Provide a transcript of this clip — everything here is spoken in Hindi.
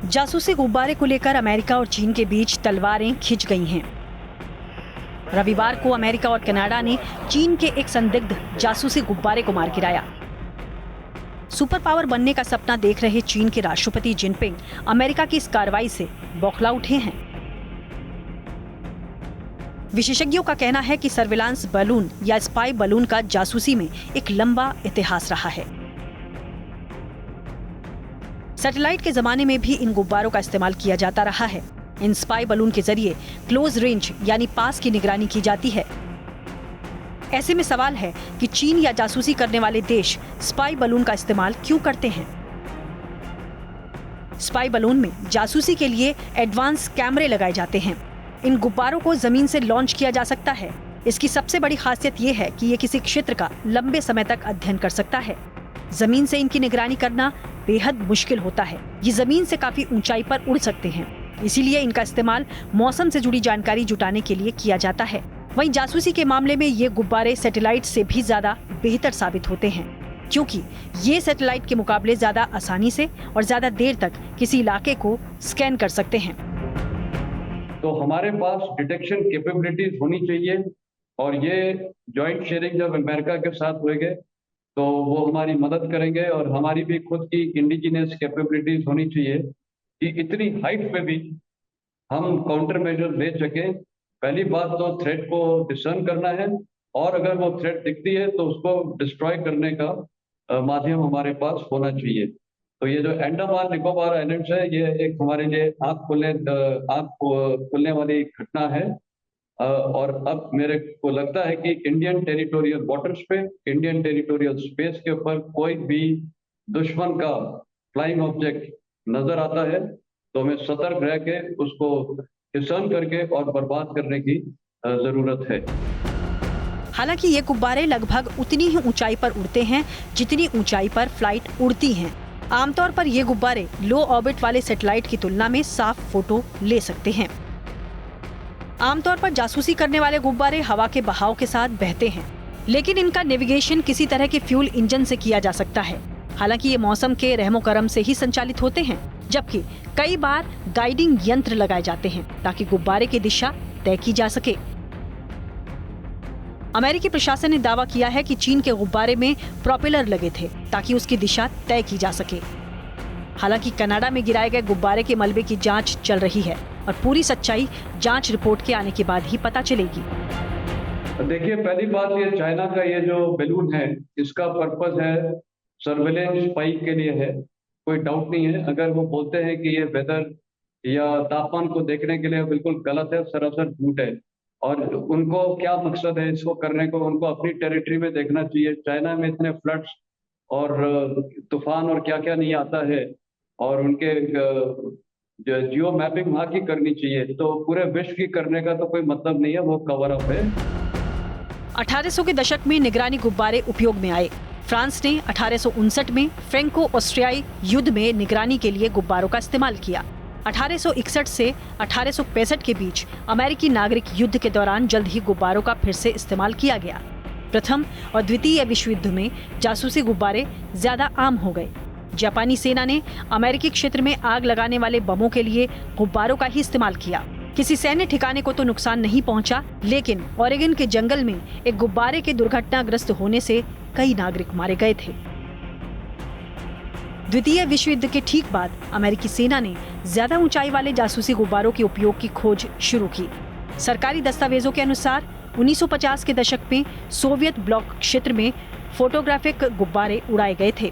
जासूसी गुब्बारे को लेकर अमेरिका और चीन के बीच तलवारें खिंच गई हैं। रविवार को अमेरिका और कनाडा ने चीन के एक संदिग्ध जासूसी गुब्बारे को मार गिराया। सुपर पावर बनने का सपना देख रहे चीन के राष्ट्रपति जिनपिंग अमेरिका की इस कार्रवाई से बौखला उठे हैं। विशेषज्ञों का कहना है कि सर्विलांस बलून या स्पाई बलून का जासूसी में एक लंबा इतिहास रहा है। सैटेलाइट के जमाने में भी इन गुब्बारों का इस्तेमाल किया जाता रहा है। इन स्पाई बलून के जरिए क्लोज रेंज यानी पास की निगरानी की जाती है। ऐसे में सवाल है कि चीन या जासूसी करने वाले देश स्पाई बलून का इस्तेमाल क्यों करते हैं। स्पाई बलून में जासूसी के लिए एडवांस कैमरे लगाए जाते हैं। इन गुब्बारों को जमीन से लॉन्च किया जा सकता है। इसकी सबसे बड़ी खासियत यह है कि ये किसी क्षेत्र का लंबे समय तक अध्ययन कर सकता है। जमीन से इनकी निगरानी करना बेहद मुश्किल होता है। ये जमीन से काफी ऊंचाई पर उड़ सकते हैं, इसीलिए इनका इस्तेमाल मौसम से जुड़ी जानकारी जुटाने के लिए किया जाता है। वहीं जासूसी के मामले में ये गुब्बारे सैटेलाइट से भी ज्यादा बेहतर साबित होते हैं, क्योंकि ये सैटेलाइट के मुकाबले ज्यादा आसानी से और ज्यादा देर तक किसी इलाके को स्कैन कर सकते हैं। तो हमारे पास डिटेक्शन कैपेबिलिटीज होनी चाहिए, और ये जॉइंट शेयरिंग जब अमेरिका के साथ होएंगे तो वो हमारी मदद करेंगे, और हमारी भी खुद की इंडिजिनियस कैपेबिलिटीज होनी चाहिए कि इतनी हाइट पे भी हम काउंटर मेजर ले सकें। पहली बात तो थ्रेट को डिसर्न करना है, और अगर वो थ्रेट दिखती है तो उसको डिस्ट्रॉय करने का माध्यम हमारे पास होना चाहिए। तो ये जो अंडमान निकोबार आइलैंड्स है, ये एक हमारे लिए आँख खुलने वाली घटना है। और अब मेरे को लगता है कि इंडियन टेरिटोरियल वाटर्स पे, इंडियन टेरिटोरियल स्पेस के ऊपर कोई भी दुश्मन का फ्लाइंग ऑब्जेक्ट नजर आता है तो हमें सतर्क रह के उसको डिसर्न करके और बर्बाद करने की जरूरत है। हालांकि ये गुब्बारे लगभग उतनी ही ऊंचाई पर उड़ते हैं जितनी ऊंचाई पर फ्लाइट उड़ती हैं। आमतौर पर ये गुब्बारे लो ऑर्बिट वाले सैटेलाइट की तुलना में साफ फोटो ले सकते हैं। आमतौर पर जासूसी करने वाले गुब्बारे हवा के बहाव के साथ बहते हैं, लेकिन इनका नेविगेशन किसी तरह के फ्यूल इंजन से किया जा सकता है। हालांकि ये मौसम के रहमो करम से ही संचालित होते हैं, जबकि कई बार गाइडिंग यंत्र लगाए जाते हैं ताकि गुब्बारे की दिशा तय की जा सके। अमेरिकी प्रशासन ने दावा किया है कि चीन के गुब्बारे में प्रोपेलर लगे थे ताकि उसकी दिशा तय की जा सके। हालांकि कनाडा में गिराए गए गुब्बारे के मलबे की जांच चल रही है और पूरी सच्चाई जांच रिपोर्ट के आने के बाद ही पता चलेगी। देखिए, पहली बात ये चाइना का ये जो बैलून है, इसका पर्पस है सर्वेलेंस स्पाई के लिए है, कोई डाउट नहीं है। अगर वो बोलते हैं कि ये वेदर या तापमान को देखने के लिए, बिल्कुल गलत है, सरासर झूठ है। और उनको क्या मकसद है इसको करने को, उनको अपनी टेरिटरी में देखना चाहिए। चाइना में इतने फ्लड्स और तूफान और क्या क्या नहीं आता है, और उनके जियो मैपिंग वहाँ की करनी चाहिए। तो पूरे विश्व की करने का तो कोई मतलब नहीं है, वो कवर अप है। 1800 के दशक में निगरानी गुब्बारे उपयोग में आए। फ्रांस ने 1859 में फ्रैंको ऑस्ट्रियाई युद्ध में निगरानी के लिए गुब्बारों का इस्तेमाल किया। 1861 से 1865 के बीच अमेरिकी नागरिक युद्ध के दौरान जल्द ही गुब्बारों का फिर से इस्तेमाल किया गया। प्रथम और द्वितीय विश्व युद्ध में जासूसी गुब्बारे ज्यादा आम हो गए। जापानी सेना ने अमेरिकी क्षेत्र में आग लगाने वाले बमों के लिए गुब्बारों का ही इस्तेमाल किया। किसी सैन्य ठिकाने को तो नुकसान नहीं पहुंचा, लेकिन ओरेगन के जंगल में एक गुब्बारे के दुर्घटनाग्रस्त होने से कई नागरिक मारे गए थे। द्वितीय विश्व युद्ध के ठीक बाद अमेरिकी सेना ने ज्यादा ऊंचाई वाले जासूसी गुब्बारों के उपयोग की खोज शुरू की। सरकारी दस्तावेजों के अनुसार 1950 के दशक में सोवियत ब्लॉक क्षेत्र में फोटोग्राफिक गुब्बारे उड़ाए गए थे।